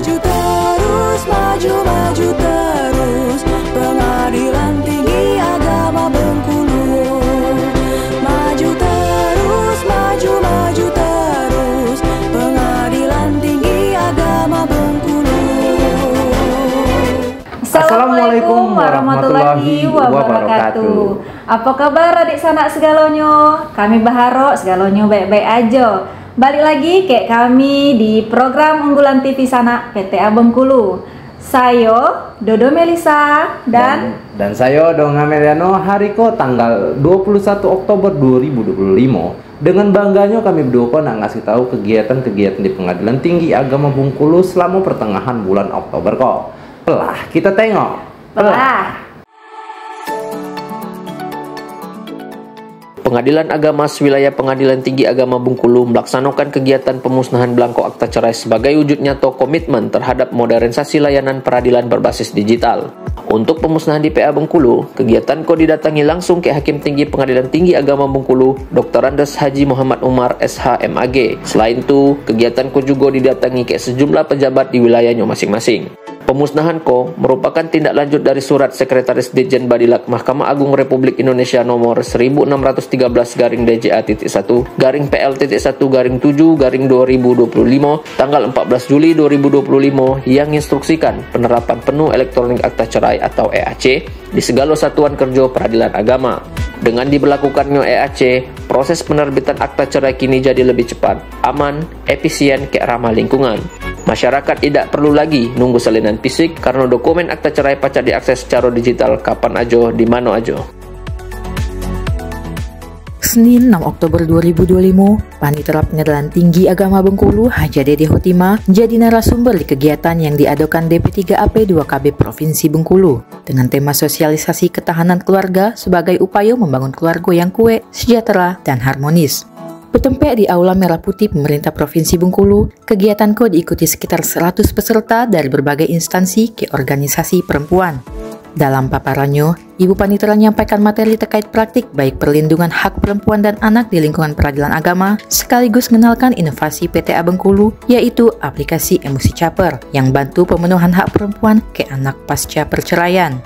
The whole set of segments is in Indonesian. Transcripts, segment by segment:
maju terus, maju terus, Pengadilan Tinggi Agama Bengkulu. Maju terus, maju terus, Pengadilan Tinggi Agama Bengkulu. Assalamualaikum warahmatullahi wabarakatuh. Apa kabar adik sanak segalonyo? Kami berharap segalonyo baik-baik aja. Balik lagi kayak kami di program unggulan TV Sanak PTA Bengkulu. Saya Dodo Melisa dan saya Dong Ameliano. Hariko tanggal 21 Oktober 2025. Dengan bangganya kami berdua nak ngasih tahu kegiatan-kegiatan di Pengadilan Tinggi Agama Bengkulu selama pertengahan bulan Oktober kok. Pelah kita tengok. Pelah. Pengadilan Agama Wilayah Pengadilan Tinggi Agama Bengkulu melaksanakan kegiatan pemusnahan belangko akta cerai sebagai wujud nyata komitmen terhadap modernisasi layanan peradilan berbasis digital. Untuk pemusnahan di PA Bengkulu, kegiatan ko didatangi langsung ke Hakim Tinggi Pengadilan Tinggi Agama Bengkulu, Dr. Andes Haji Muhammad Umar SH MAG. Selain itu, kegiatan ko juga didatangi ke sejumlah pejabat di wilayahnya masing-masing. Pemusnahan ko merupakan tindak lanjut dari surat Sekretaris Ditjen Badilak Mahkamah Agung Republik Indonesia nomor 1613-DJA.1/PL.1/7/2025 tanggal 14 Juli 2025 yang instruksikan penerapan penuh elektronik akta cerai atau EAC di segala satuan kerja peradilan agama. Dengan diberlakukannya EAC, proses penerbitan akta cerai kini jadi lebih cepat, aman, efisien, ke ramah lingkungan. Masyarakat tidak perlu lagi nunggu salinan fisik karena dokumen akta cerai pacak diakses secara digital kapan aja, di mana aja. Senin 6 Oktober 2025, Panitera Pengadilan Tinggi Agama Bengkulu Haji Dede Hotima jadi narasumber di kegiatan yang diadakan DP3AP 2KB Provinsi Bengkulu dengan tema sosialisasi ketahanan keluarga sebagai upaya membangun keluarga yang kuat, sejahtera, dan harmonis. Bertempat di Aula Merah Putih Pemerintah Provinsi Bengkulu, kegiatan ko diikuti sekitar 100 peserta dari berbagai instansi ke organisasi perempuan. Dalam paparannya, Ibu Panitera menyampaikan materi terkait praktik baik perlindungan hak perempuan dan anak di lingkungan peradilan agama, sekaligus mengenalkan inovasi PTA Bengkulu, yaitu aplikasi Emosi Caper yang bantu pemenuhan hak perempuan ke anak pasca perceraian.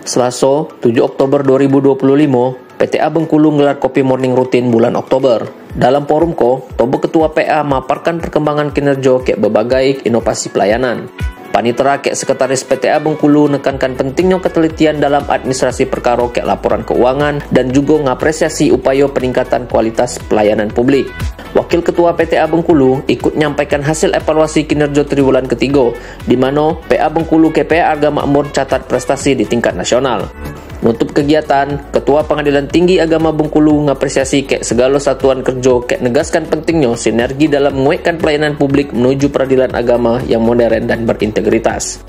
Selasa, 7 Oktober 2025, PTA Bengkulu menggelar kopi morning rutin bulan Oktober. Dalam forum ko, Tobo Ketua PA memaparkan perkembangan kinerja ke berbagai inovasi pelayanan. Panitera ke Sekretaris PTA Bengkulu nekankan pentingnya ketelitian dalam administrasi perkara ke laporan keuangan dan juga mengapresiasi upaya peningkatan kualitas pelayanan publik. Wakil Ketua PTA Bengkulu ikut menyampaikan hasil evaluasi kinerja triwulan ketiga, di mana PA Bengkulu ke PA Agama Amur catat prestasi di tingkat nasional. Nutup kegiatan, Ketua Pengadilan Tinggi Agama Bengkulu mengapresiasi ke segala satuan kerja ke negaskan pentingnya sinergi dalam menguatkan pelayanan publik menuju peradilan agama yang modern dan berintegritas.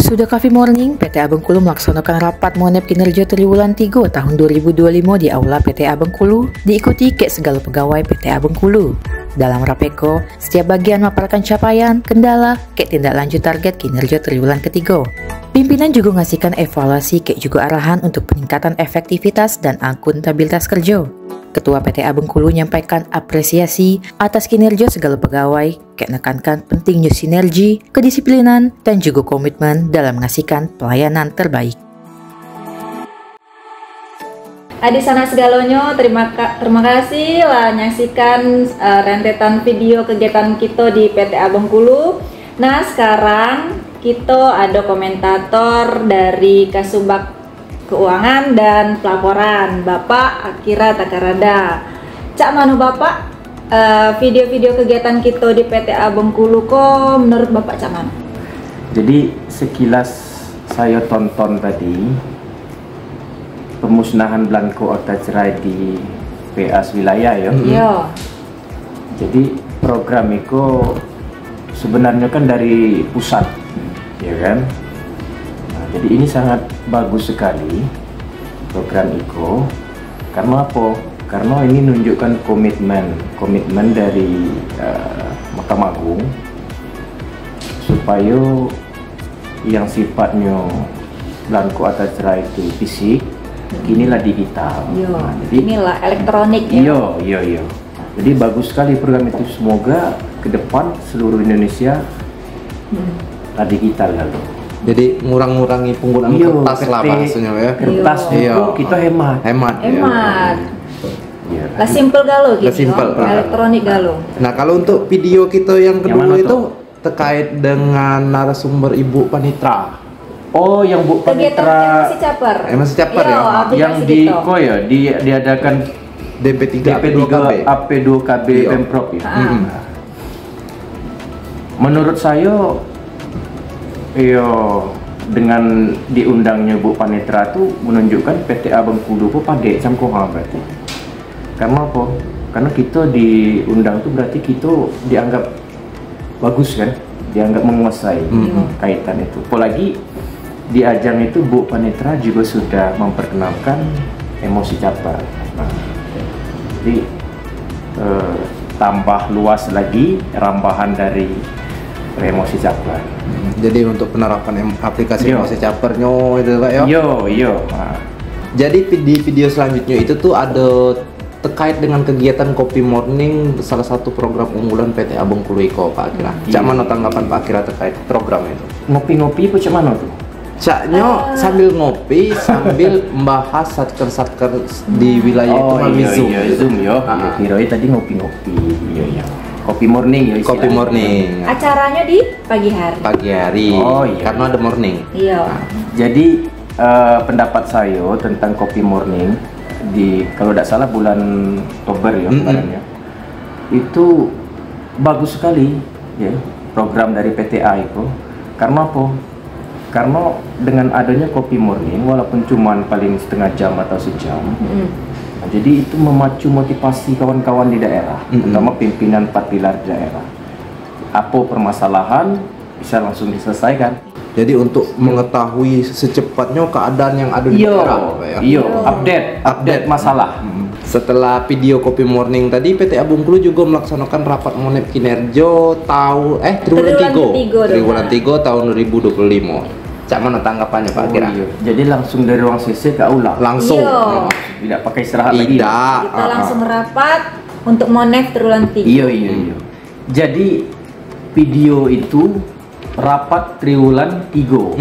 Sudah Coffee Morning, PTA Bengkulu melaksanakan rapat monep kinerja triwulan 3 tahun 2025 di Aula PTA Bengkulu, diikuti ke segala pegawai PTA Bengkulu. Dalam rapeko, setiap bagian memaparkan capaian, kendala, ke tindak lanjut target kinerja triwulan ketiga. Pimpinan juga ngasihkan evaluasi ke juga arahan untuk peningkatan efektivitas dan akuntabilitas kerja. Ketua PTA Bengkulu menyampaikan apresiasi atas kinerja segala pegawai, kayak nekankan pentingnya sinergi, kedisiplinan, dan juga komitmen dalam mengasihkan pelayanan terbaik. Adik sanak segalonyo, terima kasih lah nyaksikan rentetan video kegiatan kita di PTA Bengkulu. Nah, sekarang kita ada komentator dari Kasubag Keuangan dan Pelaporan, Bapak Akira Takarada. Cak manu Bapak, video-video kegiatan kita di PTA Bengkulu kok menurut Bapak cak manu? Jadi sekilas saya tonton tadi pemusnahan belangko akta cerai di PA wilayah ya. Iya. Jadi program itu sebenarnya kan dari pusat, ya kan? Nah, jadi ini sangat bagus sekali program itu. Karena apa? Karena ini menunjukkan komitmen dari Mahkamah Agung supaya yang sifatnya belangko akta cerai itu fisik, inilah digital. Yo, nah, jadi inilah elektronik ya. Iya. Jadi bagus sekali program itu. Semoga ke depan seluruh Indonesia digital lalu. Jadi ngurang-ngurangi penggunaan kertas lah bahasanya ya. Kertas buku kita hemat. Hemat. Iya. Lah simple galo gitu. Simple. Elektronik galo. Nah, kalau untuk video kita yang kedua itu terkait dengan narasumber Ibu Panitra. Oh, yang Bu Panitra masih caper. Masih caper ya. Yang di diadakan DP3 AP2KB Pemprov ya. Menurut saya dengan diundangnya Bu Panitra itu menunjukkan PTA Bengkulu itu padek camkoha berarti. Karena apa? Karena kita diundang itu berarti kita dianggap bagus kan, dianggap menguasai kaitan itu. Apalagi di ajang itu Bu Panitra juga sudah memperkenalkan emosi caper. Nah, jadi tambah luas lagi rambahan dari emosi caper. Jadi untuk penerapan aplikasi emosi capernya itu Pak ya. Nah. Jadi di video selanjutnya itu tuh ada terkait dengan kegiatan Kopi Morning, salah satu program unggulan PTA Bengkulu Iko Pak Akira. Cak mana tanggapan Pak Akira terkait program itu? Ngopi-ngopi apa cak mana tuh? Caknya sambil ngopi sambil membahas satker-satker di wilayah itu melalui Zoom. Zoom ya. Kira tadi ngopi-ngopi. Iya. Kopi morning ya. Kopi morning. Acaranya di pagi hari. Pagi hari. Oh iya. Karena ada morning. Iya. Jadi pendapat saya tentang kopi morning kalau tidak salah bulan Oktober ya kemarin ya. Itu bagus sekali ya program dari PTA itu. Karena apa? Karena dengan adanya kopi morning walaupun cuman paling setengah jam atau sejam, jadi itu memacu motivasi kawan-kawan di daerah, terutama pimpinan 4 pilar di daerah. Apa permasalahan bisa langsung diselesaikan. Jadi untuk mengetahui secepatnya keadaan yang ada di daerah, Pak ya. Update masalah. Setelah video Kopi Morning tadi, PTA Bengkulu juga melaksanakan rapat monep kinerja triwulan 3 tahun 2025. Cak mana tanggapannya Pak Akira? Jadi langsung dari ruang CC ke aula. Langsung. Tidak pakai istirahat lagi. Kita langsung rapat untuk monep triwulan 3. Iya. Jadi video itu rapat triwulan 3.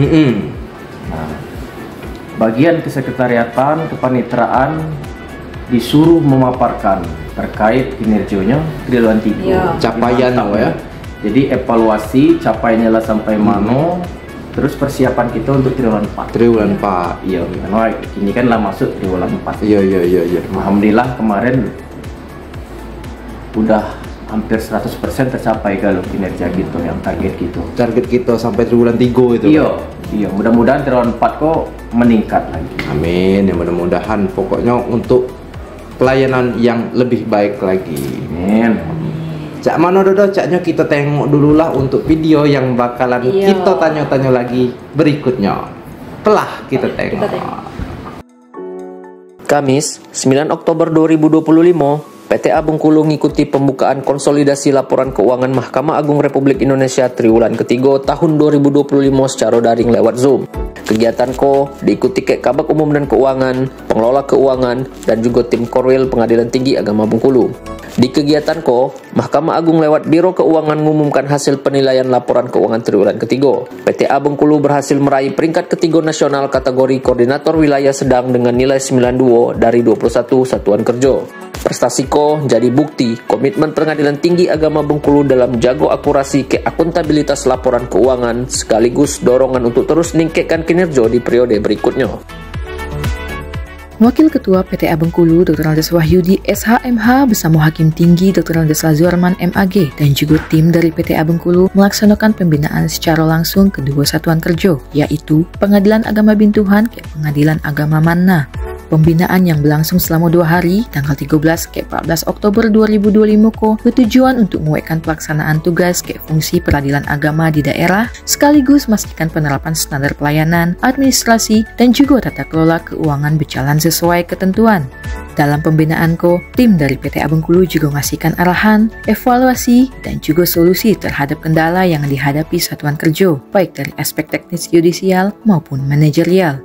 Nah, bagian kesekretariatan, kepanitraan disuruh memaparkan terkait kinerjanya triwulan 3. Capaiannya ya. Jadi evaluasi capaiannya lah sampai mana, terus persiapan kita untuk triwulan 4. Triwulan 4. Iya. Karena ini kan lah masuk triwulan 4. Iya. Alhamdulillah kemarin udah hampir 100% tercapai kalau kinerja gitu yang target kita sampai triwulan 3 itu. Iya, mudah-mudahan triwulan 4 kok meningkat lagi. Amin, ya mudah-mudahan pokoknya untuk pelayanan yang lebih baik lagi. Amin. Cak mana dodo, caknya kita tengok dululah untuk video yang bakalan kita tanya-tanya lagi berikutnya. Telah kita tengok. Kamis, 9 Oktober 2025, PTA Bengkulu mengikuti pembukaan konsolidasi laporan keuangan Mahkamah Agung Republik Indonesia triwulan ketiga tahun 2025 secara daring lewat Zoom. Kegiatan diikuti Kabak Umum dan Keuangan, Pengelola Keuangan, dan juga tim Korwil Pengadilan Tinggi Agama Bengkulu. Di kegiatan Mahkamah Agung lewat Biro Keuangan mengumumkan hasil penilaian laporan keuangan triwulan ketiga. PTA Bengkulu berhasil meraih peringkat ketiga nasional kategori Koordinator Wilayah Sedang dengan nilai 92 dari 21 satuan kerja. Prestasi jadi bukti komitmen Pengadilan Tinggi Agama Bengkulu dalam jago akurasi ke akuntabilitas laporan keuangan sekaligus dorongan untuk terus meningkatkan kinerja di periode berikutnya. Wakil Ketua PTA Bengkulu Dr. Andes Wahyudi SHMH bersama Hakim Tinggi Dr. Andes Lazuarman MAG dan juga tim dari PTA Bengkulu melaksanakan pembinaan secara langsung kedua satuan kerja, yaitu Pengadilan Agama Bintuhan ke Pengadilan Agama Manna. Pembinaan yang berlangsung selama 2 hari, tanggal 13 ke 14 Oktober 2025 bertujuan untuk menguatkan pelaksanaan tugas ke fungsi peradilan agama di daerah, sekaligus memastikan penerapan standar pelayanan, administrasi, dan juga tata kelola keuangan berjalan sesuai ketentuan. Dalam pembinaan tim dari PTA Bengkulu juga mengasihkan arahan, evaluasi, dan juga solusi terhadap kendala yang dihadapi satuan kerja, baik dari aspek teknis yudisial maupun manajerial.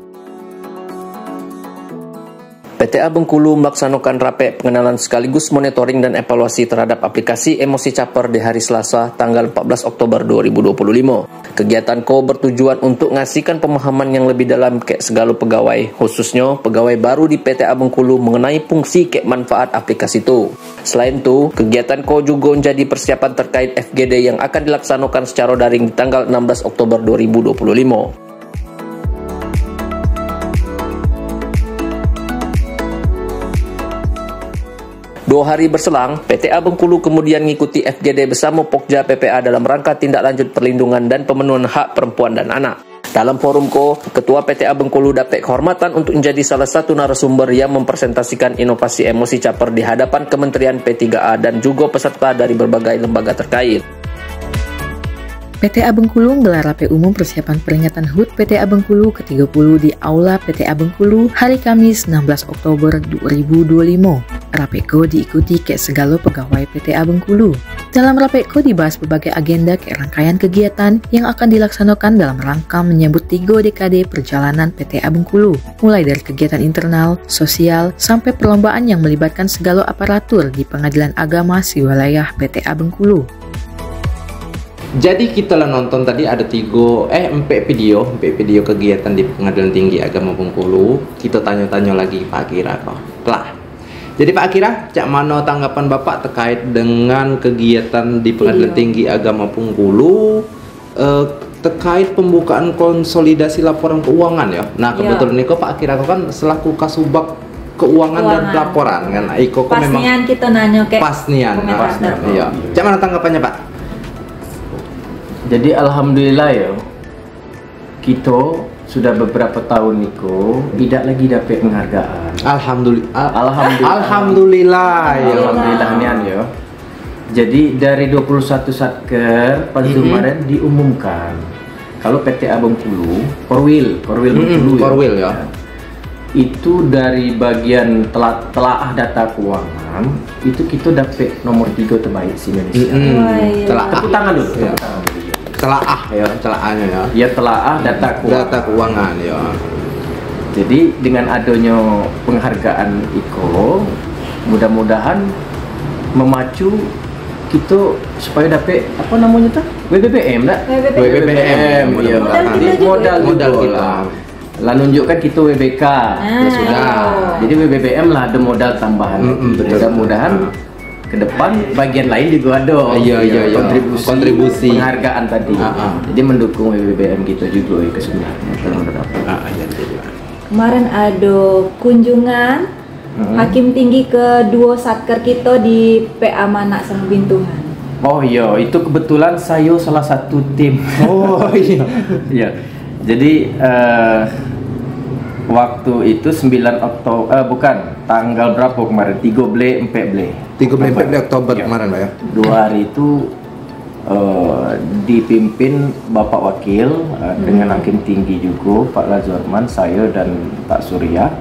PTA Bengkulu melaksanakan rapat pengenalan sekaligus monitoring dan evaluasi terhadap aplikasi Emosi Caper di hari Selasa, tanggal 14 Oktober 2025. Kegiatan ko bertujuan untuk ngasihkan pemahaman yang lebih dalam ke segala pegawai, khususnya pegawai baru di PTA Bengkulu mengenai fungsi ke manfaat aplikasi itu. Selain itu, kegiatan ko juga menjadi persiapan terkait FGD yang akan dilaksanakan secara daring di tanggal 16 Oktober 2025. 2 hari berselang, PTA Bengkulu kemudian mengikuti FGD bersama Pokja PPA dalam rangka tindak lanjut perlindungan dan pemenuhan hak perempuan dan anak. Dalam forum ko, Ketua PTA Bengkulu dapat kehormatan untuk menjadi salah satu narasumber yang mempresentasikan inovasi Emosi Caper di hadapan Kementerian P3A dan juga peserta dari berbagai lembaga terkait. PTA Bengkulu menggelar rapat umum persiapan peringatan HUT PTA Bengkulu ke-30 di Aula PTA Bengkulu hari Kamis 16 Oktober 2025. Rapeko diikuti ke segala pegawai PTA Bengkulu. Dalam rapeko dibahas berbagai agenda ke rangkaian kegiatan yang akan dilaksanakan dalam rangka menyambut 3 dekade perjalanan PTA Bengkulu, mulai dari kegiatan internal, sosial, sampai perlombaan yang melibatkan segala aparatur di Pengadilan Agama Siwalayah PTA Bengkulu. Jadi kita lah nonton tadi ada 4 video kegiatan di Pengadilan Tinggi Agama Bengkulu. Kita tanya-tanya lagi Pak Akira kok. Lah. Jadi Pak Akira, cak mana tanggapan Bapak terkait dengan kegiatan di Pengadilan Tinggi Agama Bengkulu terkait pembukaan konsolidasi laporan keuangan ya. Nah, kebetulan ini kok Pak Akira kan selaku Kasubag keuangan dan pelaporan kan. Iko memang pasnian kita nanya kayak pasnian. Iya. Cak mana tanggapannya Pak? Jadi alhamdulillah ya, kita sudah beberapa tahun niko tidak lagi dapat penghargaan. Alhamdulillah ya. Jadi dari 21 Satker pas kemarin diumumkan kalau PTA Bengkulu, Korwil Bengkulu ya. Itu dari bagian telaah data keuangan itu kita dapat nomor 3 terbaik di Indonesia. Tepuk tangan dulu. Ya. Telaahnya ya. Ya telaah data keuangan ya. Jadi dengan adanya penghargaan IKO, mudah-mudahan memacu kita supaya dapat apa namanya tuh? WBBM dah. WBBM. Ya. Modal kita. Lah nunjukkan kita WBK. Sudah. Jadi WBBM lah ada modal tambahan. Mudah-mudahan ke depan bagian lain juga ada kontribusi penghargaan tadi. Jadi mendukung WBBM kita juga ke sebenarnya. Kemarin ada kunjungan Hakim Tinggi kedua Satker kita di PA Manak sama Bintungan. Oh iya, itu kebetulan saya salah satu tim. Oh iya. Iya. Jadi waktu itu 9 Oktober tanggal berapa kemarin? 3 Oktober kemarin Pak ya. 2 hari itu dipimpin Bapak Wakil dengan Hakim Tinggi juga Pak Lazorman, saya dan Pak Surya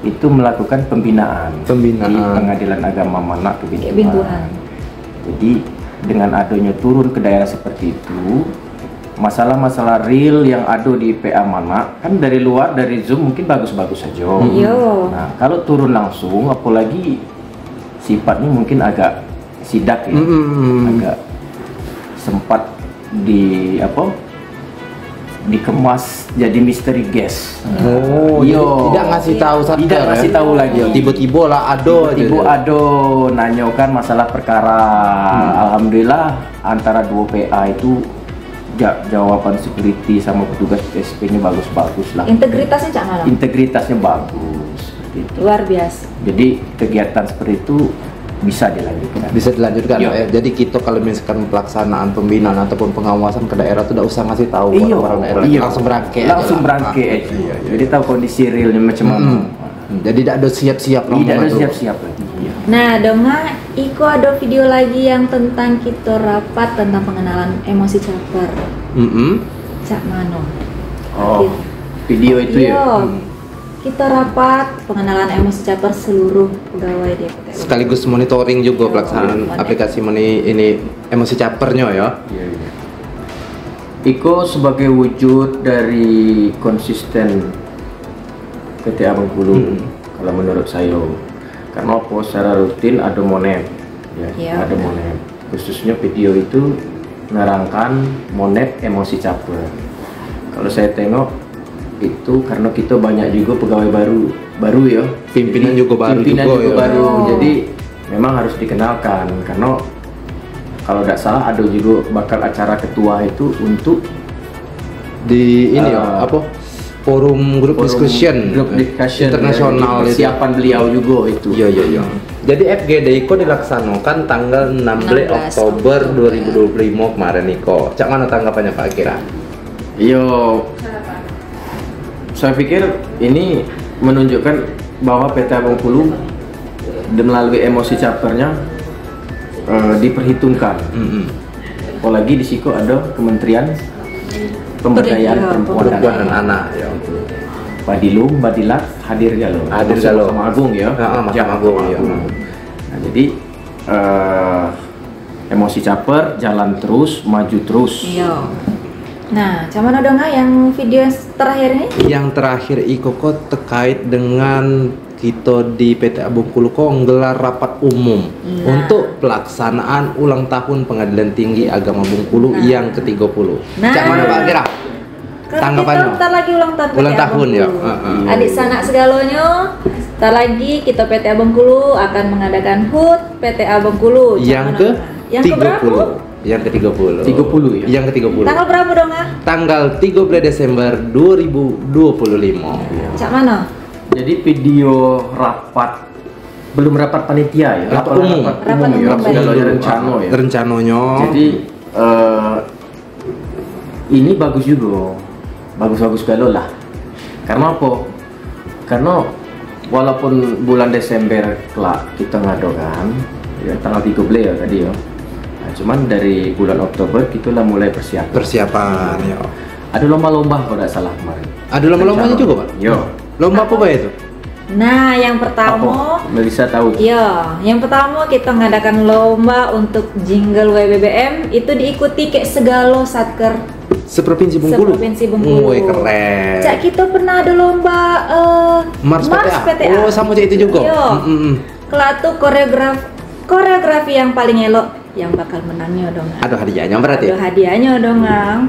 itu melakukan pembinaan di Pengadilan Agama Manak Kebintuan. Jadi dengan adanya turun ke daerah seperti itu, masalah-masalah real yang ada di PA Manak kan dari luar, dari Zoom mungkin bagus-bagus saja. Nah, kalau turun langsung, apalagi sifatnya mungkin agak sidak ya, agak sempat dikemas jadi misteri guest. Tidak ngasih tahu Satker. Tidak ngasih tahu lagi. Tiba-tiba lah nanyakan masalah perkara. Alhamdulillah antara 2 PA itu jawaban security sama petugas PSP-nya bagus-bagus lah. Integritasnya Cak Malang? Integritasnya bagus. Itu. Luar biasa. Jadi kegiatan seperti itu bisa dilanjutkan. Ya. Jadi kita kalau misalkan pelaksanaan pembinaan ataupun pengawasan ke daerah itu tidak usah ngasih tahu orang daerah, langsung berangkat. Jadi tahu kondisi realnya macam mana. Jadi tidak ada siap-siap lagi. Nah, Donga, Iko ada video lagi yang tentang kita rapat tentang pengenalan Emosi Caper. Cak Mano. Oh, video itu ya. Kita rapat pengenalan Emosi Caper seluruh pegawai di PTA. Sekaligus monitoring juga pelaksanaan aplikasi ini Emosi Capernya ya. Iko sebagai wujud dari konsisten PTA Bengkulu kalau menurut saya. Karena apa, secara rutin ada monet, ya, ada monet. Khususnya video itu nerangkan monet emosi caper. Kalau saya tengok itu karena kita banyak juga pegawai baru ya, Pimpinan juga baru pimpinan juga, juga ya. baru. Jadi memang harus dikenalkan, karena kalau tidak salah ada juga bakal acara ketua itu untuk Di ini ya, apa? Forum grup discussion internasional itu. persiapan beliau juga itu. Iya. Jadi FGD itu dilaksanakan tanggal 16 Oktober 2025 kemarin Niko. Cak mana tanggapannya Pak Akira? Yo, saya pikir ini menunjukkan bahwa PTA Bengkulu melalui emosi capernya diperhitungkan. Apalagi di situ ada Kementerian Pemberdayaan Perempuan dan anak ya. Badilum, Badilat hadir ya loh. Hadir ya loh. Mahkamah Agung ya. Mahkamah Agung ya. Nah, jadi emosi caper jalan terus, maju terus. Iya. Nah, cuman ada nggak yang video terakhir ini? Yang terakhir Iko kok terkait dengan kita di PTA Bengkulu kok nggelar rapat umum untuk pelaksanaan ulang tahun Pengadilan Tinggi Agama Bengkulu yang ke-30. Cak mana Pak Akira? Tanggapannya? Kita bentar lagi ulang tahun Ulang PTA tahun ya. Bengkulu. Adik sanak segalonyo, bentar lagi kita PTA Bengkulu akan mengadakan HUT PTA Bengkulu. Yang ke-30. Yang ke-30. 30 ya. Yang ke-30. Tanggal berapa dong ah? Tanggal 13 Desember 2025. Cak mana? Jadi video rapat belum rapat panitia ya, Rapat umum. Rapat ya, umum, segala baik. rencana ya. Rencananya. Jadi ini bagus juga, bagus galau lah. Karena apa? Karena walaupun bulan Desember kelak kita ngadokan, ya tanggal 13 ya tadi ya. Nah, cuman dari bulan Oktober kita lah mulai Persiapan ya. Ada lomba-lomba kalau tidak salah kemarin. Ada lomba-lombanya juga Pak? Yo. Lomba apa Pak itu? Nah, yang pertama, Melisa tahu. iya, yang pertama kita mengadakan lomba untuk jingle WBBM itu diikuti kayak segala satker Seprovinsi Bengkulu. Seprovinsi Bengkulu. Wih, keren. Cak kita pernah ada lomba Mars PTA. Oh, sama Cak itu juga. Iya. Kelatu koreografi yang paling elok yang bakal menangnya dong. Ada hadiahnya berarti Ada ya? hadiahnya dong, Ang.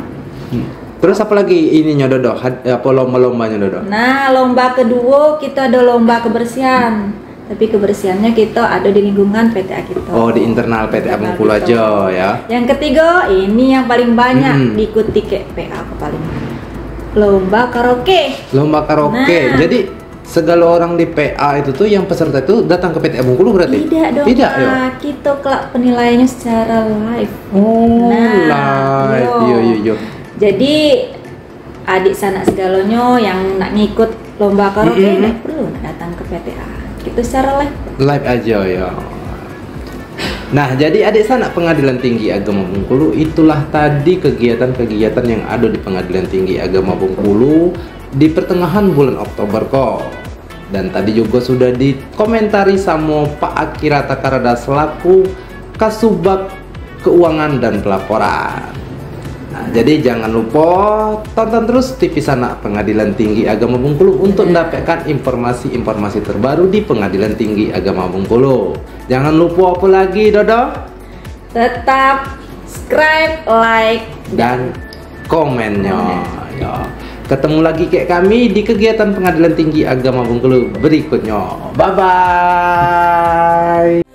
Terus apa lagi ininya Dodo? Apa lomba-lombanya Dodo? Nah, lomba kedua kita ada lomba kebersihan. Tapi kebersihannya kita ada di lingkungan PTA kita. Oh, di internal PTA Bengkulu aja ya. Yang ketiga, ini yang paling banyak diikuti kayak PA paling. Lomba karaoke. Lomba karaoke. Nah. Jadi segala orang di PA itu tuh yang peserta itu datang ke PTA Bengkulu berarti? Tidak dong. Tidak ya. Kita kelak penilaiannya secara live. Oh, Nah, live. Yo. Jadi adik sanak segalonyo yang nak ngikut lomba karaoke nggak perlu nak datang ke PTA. Kita secara live. Live aja ya. Nah, jadi adik sanak Pengadilan Tinggi Agama Bengkulu, itulah tadi kegiatan-kegiatan yang ada di Pengadilan Tinggi Agama Bengkulu di pertengahan bulan Oktober kok. Dan tadi juga sudah dikomentari sama Pak Akira Takarada selaku Kasubag Keuangan dan Pelaporan. Nah, jadi jangan lupa tonton terus TV Sanak Pengadilan Tinggi Agama Bengkulu untuk mendapatkan informasi-informasi terbaru di Pengadilan Tinggi Agama Bengkulu. Jangan lupa apa lagi Dodo? Tetap subscribe, like, Dan komennya. Ya. Ketemu lagi kayak kami di kegiatan Pengadilan Tinggi Agama Bengkulu berikutnya. Bye bye.